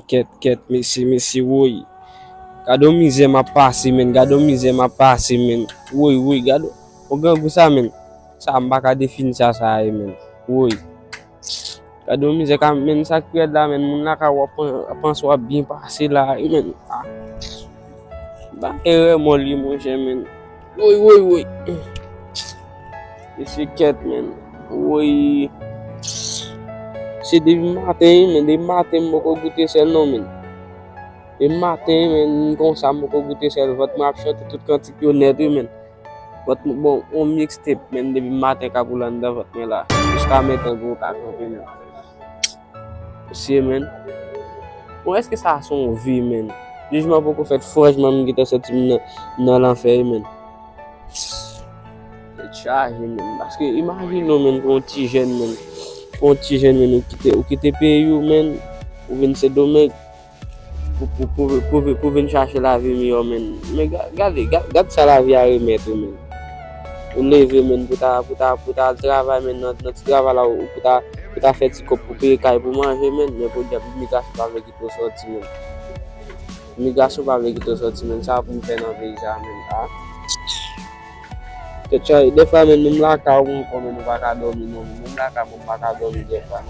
ket, mesi, woy. Gado mize ma pasi men, men. Woy, gado. Ogan gusa men. Sa mbaka defini sa men. Woy. Gado mize ka men sa kred la men, moun la ka pense wap bien pasi la, men. Ba molly mon chen men. Woy. Mesi ket men. Woy. C'est des matins, moko goûter sel non men. Des matins men comme ça moko goûter sel votre m'a chanter tout quantité honnête men. Votre bon on mixtape men depuis matin ka pour dans votre men là. Jusqu'à maintenant go ka camper men. C'est men. Bon est-ce que ça son vie men? Jugement beaucoup fait franchement me qui sorti dans l'enfer men. C'est chargé men parce que imagine men un petit jeune men. Un petit jeune men ou quitter pays ou men ou venir sendomeng pour venir chercher la vie meilleure men. Mais regarde ça la vie à remettre men. Ou lever men pour ta travail men notre travail là pour ta faire petit cop pour payer caille pour manger men mais pour dire migration pas avec qui sorti men. Migration pas avec qui sorti men ça pour faire dans pays ça men. Des fois men nous la ka ou comme nous pas dormir non nous la ka mon pas dormir des fois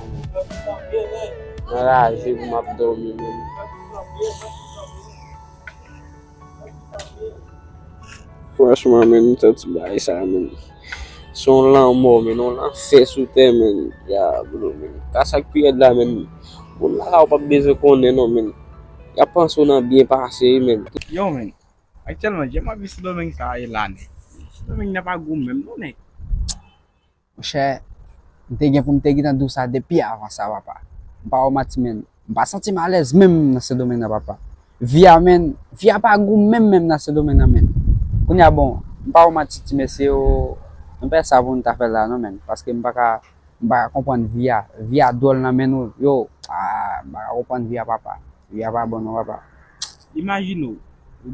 là je m'a dormir franchement men tout bail ça men son lan mort men on l'a fait sous terre men ya bro men ka ça période là men on la pas besoin connait non men ya pense on a bien passé men yo men actuellement j'ai ma vie sendomeng ça l'année. Sendomeng n'a pas goût même non nek. Che, te gen pou mte gitan dou sa depuis avant ça papa. Ba o mati men, ba senti à l'aise même dans ce domaine là papa. Via pas goût même dans ce domaine là men. Kounya bon, ba o mati ti monsieur o on peut ça pour ta faire là non men parce que m'pa comprendre via dol nan men ou yo ba comprendre via papa. Via pas bon non papa. Imagine ou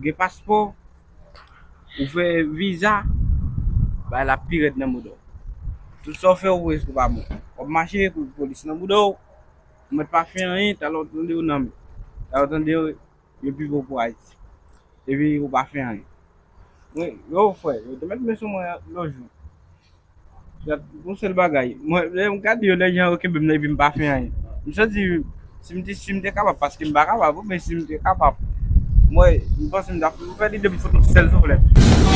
gen passeport ou fait visa ba la pire dans modo. Tout ça fait ou est pas bon. On marcher pour police dans modo. Mais pas faire rien, t'as l'entendre ou non. T'as l'entendre yo plus beau pour Haïti. Et puis ou pas faire rien. Oui, yo frère, yo te mettre sur moi l'autre jour. J'ai un seul bagage. Moi, je regarde les gens qui me pas faire rien. Je me dis si me capable parce que me pas capable mais si me capable. Moi, je pense que je faire des photos seul sur le.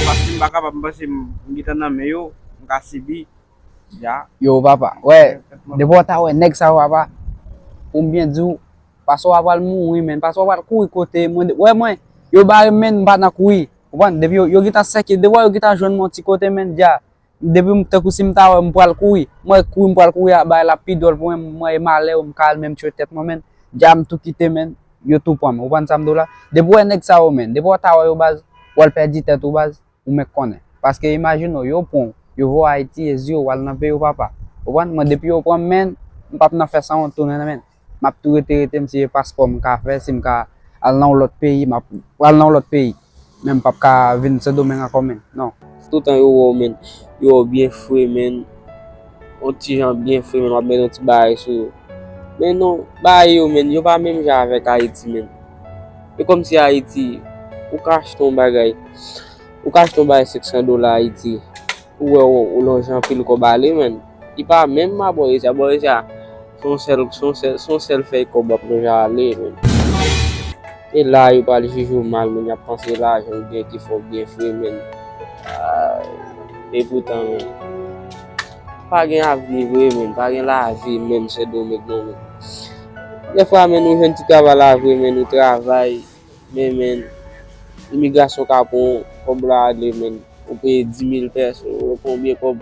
Parce que me pas capable parce que me dans mais yo, me sibi. Ya. Yo papa, ouais, de bota ouais next ça papa. Ou bien dire parce qu'on va mourir men, parce qu'on va courir côté ouais moi, yo ba men pas na courir. Comprend depuis yo gita sec, de yo gita joindre mon petit côté men dia. Depuis m'ta kousim ta me pour courir. Moi courir ba la pidol pour moi malé ou me calme même sur tête moi men. Dia me tout quitter men, yo tout pour moi. Comprend ça me là. Depuis next ça men, depuis ta yo base, ou perdre tête ou base, ou me connaît. Parce que imagine yo pon yo vo Haïti et yo wal nan pays ou papa. Comprend moi depuis yo prend men, m'pa na faire ça on tourner men. M'a tout rete m'ti passeport m'ka faire si m'ka al dans l'autre pays, m'a al dans l'autre pays. Même pas ka venir ce domaine encore men. Non. tout temps yo men yo bien foué men on ti gens bien foué men on met un petit bail sur mais non bail yo men yo pas même genre avec Haïti men c'est comme si Haïti ou cache ton bagay ou cache ton bail $600 Haïti ou l'argent pile ko balé men il pas même ma boy ça son seul fait comme pour aller men et là il pas le juger mal men il a pensé là j'ai bien qu'il faut bien faire men et pourtant pas gain avenir men pas gain la vie même c'est dommage non men des fois men nous jeune petit travail la vie men nous travail mais men immigration ka pour la aller men on paye 10,000 personnes combien comme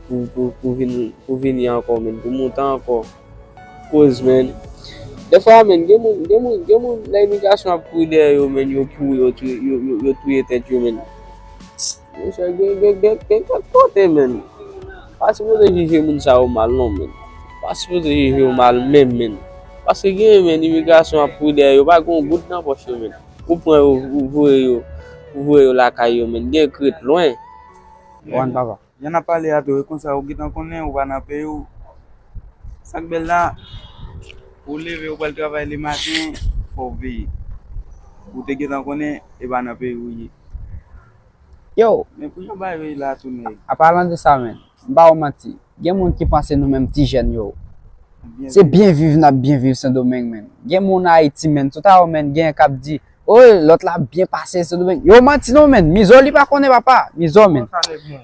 pour venir encore men pour monter encore cause men des fois men gen moun l'immigration pour derrière men yo pour yo tuer tête yo men monsieur gen côté men pas supposé juger moun ça au mal non men pas supposé juger au mal même men parce que gen men immigration pour derrière yo pas gon bout dans poche men ou prend ou voyer la caillou men gen crête loin Wan papa. Y'en a parlé à toi comme ça ou qui t'en connaît ou va na payer ou ça belle là Ou leve ou pal travay le matin, faut veiller. Ou te getan konen, e ba nan pe ouye. Yo, Men pou yon bay veille la tourne. a parlant de ça, men, mba ou mati, gen moun ki pense nou menm ti jen yo. Bien Se bien vive nap bien vive Saint-Domingue, men. Gen moun na Haiti, men, tout a ou men gen kap di, oye, lot la bien passe Saint-Domingue. Yo mati nou men, mizo li pa konen papa, mizo men.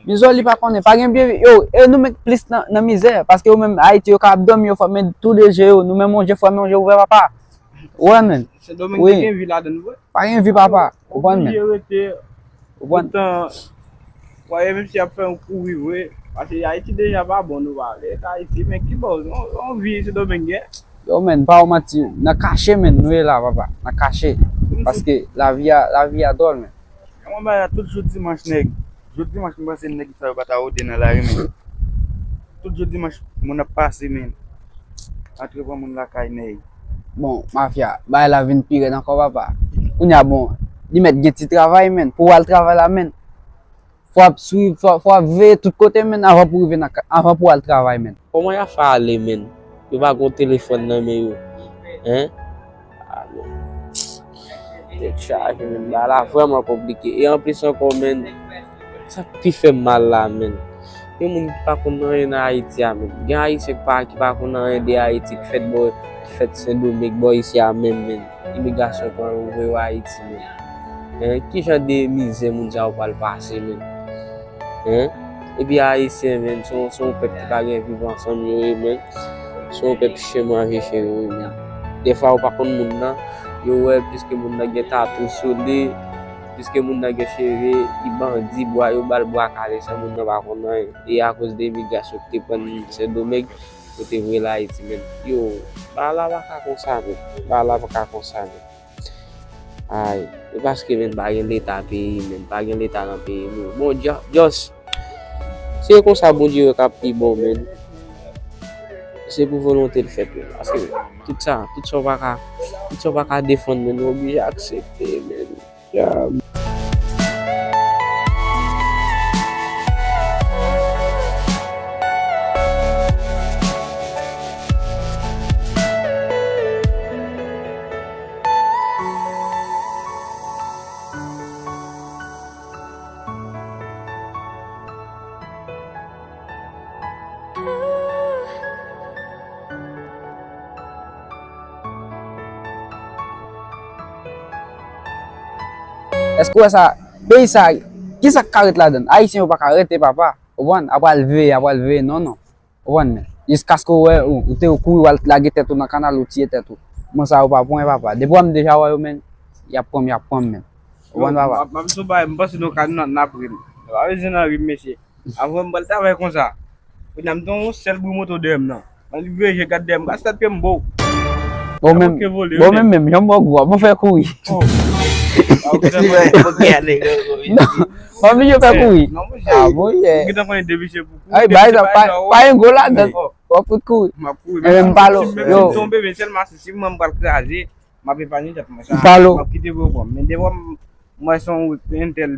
Mizo li pa konen, pa gen bien vive. Yo, e nou men plis nan misère, paske yo men Haiti yo kap dom yo fwa men tout de je yo, nou men monje fwa men monje ouve papa. Ouan men. Sendomeng Oui. gen vi la den wè. Pa gen vi papa, ouan men. Ouan. Pourtant, voyez même si a fait un coup vivre, parce que Haïti déjà pas bon nous va. Haïti mais qui bon, on vit Sendomeng. Yo men, pa ou mati, na kache men nou e la papa, na kache. Paske la vi a dol men. On va tout jour dimanche nèg. Jour dimanche moi c'est nèg ça va ta ode dans la rue men. Tout jour dimanche mon a passé men. Entre pas mon la kay nèg. Bon, mafia, bay la vin pire nan ko papa. Kounya bon, li met gen ti travay men, pou al travay la men. Fwa ve tout kote men avan pou al travay men. Koman ya fa ale men? Yo va gon telefon nan men yo. Hein? Alo. Te charge men. Ba la vraiment compliqué. Et en plus encore men, ça pi fait mal la men. Yo moun ki pa konan yon na Haiti ya men. Gen Haiti ki pa konan yon de Haiti ki fet boy, ki fet Saint-Domingue boy isi ya men. Immigration kon ouve yo Haiti men. Hein? Ki jan de mize moun ja ou pal pase men. Hein? Et puis ayisyen men, son pep ki pa gen vive ensemble yo men. Son pep che manje chez yo men. Des fois ou pa kon moun nan, yo wè puisque moun nan gen tatou solé, puisque moun nan gen chere, i bandi bois, yo bal bois kale sa moun nan pa kon nan. Et à cause de l'immigration ki te pren Saint-Domingue, yo te vwe la Haiti men. Yo, ba la pa ka kon sa men. Ba la pa ka kon sa men. Ay, e paske men bagen l'Etat peyi men, bagen l'Etat nan peyi nou. Bon, just, se kon sa bon Diyo kap pi bon men, se pou volonté l fèt men. Paske tout sa pa ka defon men, nou oblige aksepte men. Ya. Esko wè sa, peyi sa, ki sa karet la den? Haïtien yo pa karete papa. Ouan, apal ve, non. Ouan men. Yis kasko wè ou te ou kou wal lage tetou nan kanal ou tiye tetou. Mwen sa ou pa pon papa. Depo am deja wè yo men, yap pom men. Ouan papa. Ma biso ba mbasi no kan nan naprim. Awe zena rim mesye. Avon mbal travay kon sa. Ou nam ton sel bou moto dem nan. Man li veje gad dem, gastat pe mbo. Bon men, yon mbo gwa, mwen fè koui. Non, mwen yo fè koui. Ah, bon ye. Kita kon debise pou kou. Ay, bay sa, pa yon gola den. Wapot koui. Ma kou. Mwen palo, yo. Tombe ben selman si mwen mbal kraje, ma pe pani dat mwen sa. Palo. Ma kite bo bon. Men devo mwen son entel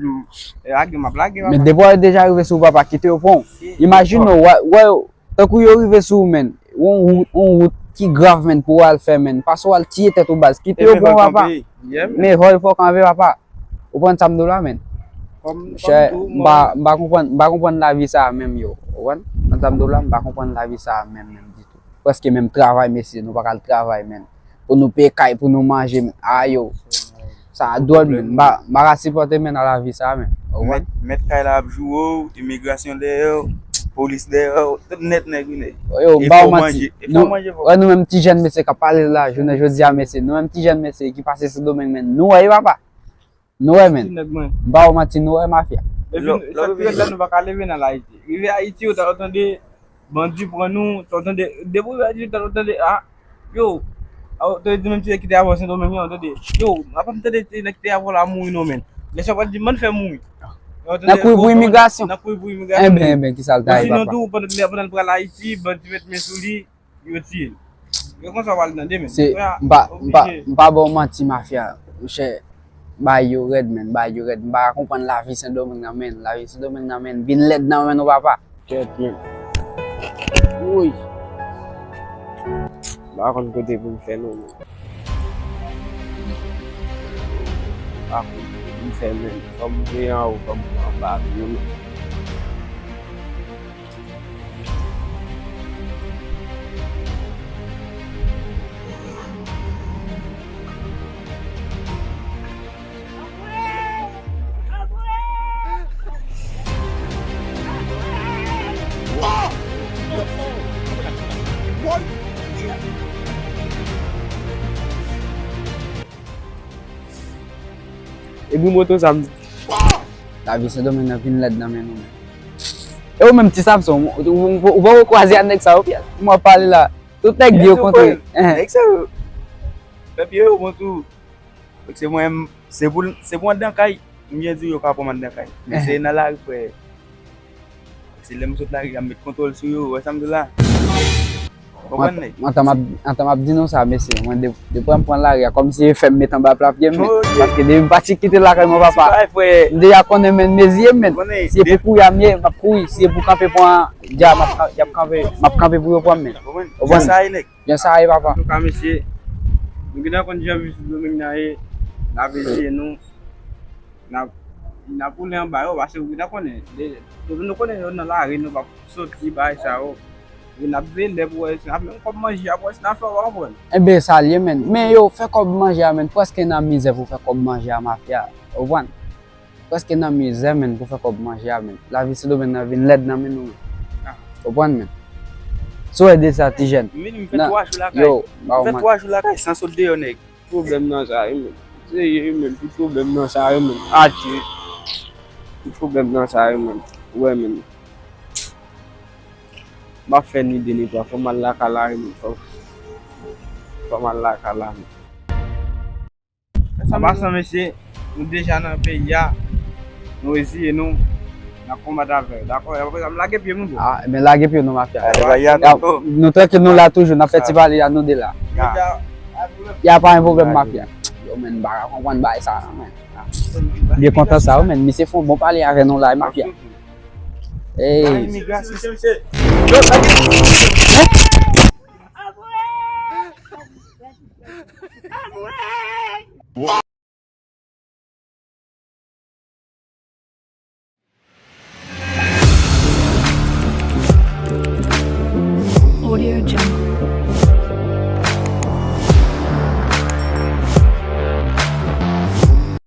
agi ma blage. Men depo yo deja rive sou papa, kite yo pon. Imagine nou, wè, takou yo rive sou men, on route ki grav men pou wal fè men, pas wal tiye tet ou baz, kite yo pon papa. Me hoy fò kanve papa. Ou pon samdou la men. Che, mba kompon la vi sa men yo. Ouan, an samdou la, mba kompon la vi sa men ditou. Preske men travay mesi, nou bakal travay men. Pou nou pe kay, pou nou manje men. Ayo. Sa adol men, mba rasipote men a la vi sa men. Ouan. Met kay la abjou ou, imigrasyon de yo, polis de yo, tout net neg wine. Yo, mba ou mati. Nou menm ti jen mese ka pale la, jounen jodi a mese. Nou menm ti jen mese ki pase Saint-Domingue men. Nou wè papa. Nou wè men. Mba ou mati nou wè mafia. Sa periode la nou baka leve nan la Haiti. Rive Haiti ou ta otande bandi pran nou, ta otande, debo Haiti ou ta otande, yo, te di menm ti kite avon Saint-Domingue yon, otande, yo, apan te de kite avon la mou yon men. Lese wad di man fè mou. Na kou pou imigrasyon. Na kou pou imigrasyon. Ben, ki saltay papa. Sinon tou, panan pran la Haiti, bandi met men souli, yo ti. Yo kon sa wale nan de men. Mba bon mati mafia, che, ba yo red men, mba kompon la vi Saint-Domingue nan men, la vi Saint-Domingue nan men, bin led nan men ou papa. Ket men. Ouy. Bakon kote pou mfe nou men. Bakon mfe men. Fom mwen an ou fom mwen an bak nou men. E bi moto samdi. Lavi sendomeng nan vin led nan men nou men. E ou men ti Samson, ou ba ou kwazi an nek sa ou pi? Mwa pale la, tout nek di yo kontre. Nek sa ou. Pepi yo mwotou. Se mwen den kay, mwen di yo ka pou man den kay. Mwen se nan la fwe. Se lem sot la met kontrol sou yo, wè samdi la. Anta map di nou sa mesi, mwen depwen mpon la ria kom si fèm metan ba plap yem men. Paske de pati kite la kay mwen papa. De ya konen men mezi yem men. Si e pou kou yam ye, map kou yi. Si e pou kampe pou an, ja map kampe pou yo pou an men. Jan sa yi nek. Jan sa yi papa. Nou ka mesi, nou gina kon jan visi domen na ye, na visi nou, na pou le an bayo, basi ou gina konen. Nou konen yon nan la ri nou pa soti bayi sa ou. Yon ap vende pou wè, men kob manje ap wè, nan fè wè wè. Ebe salye men, men yo fè kob manje a men, pweske nan mize pou fè kob manje a mafya. Ou wan? Pweske nan mize men pou fè kob manje a men. Lavi sendomeng nan vin led nan men nou men. Ou wan men? So e de sa ti jen. Men fè 3 chou la kay. Fè 3 chou la kay, san solde yon nek. Problem nan sa yon men. Se yon men, pi problem nan sa yon men. Ati. Pi problem nan sa yon men. Wè men. Ma fè ni deni pa, fò man la kalari men. Fò man la kalari men. Sa basan mesi, nou deja nan pe ya, nou esi nou, na kombat avè. D'akò, am lage piye moun do. Men lage piye nou mafya. Nou Nou treke nou la toujou, na festival ya nou de la. Ya pa yon problem mafya. Yo men baga konpon baye sa men. Biye kontan sa ou men, mi se fon bon pali avè nou la mafya. Hey. Audio Jungle.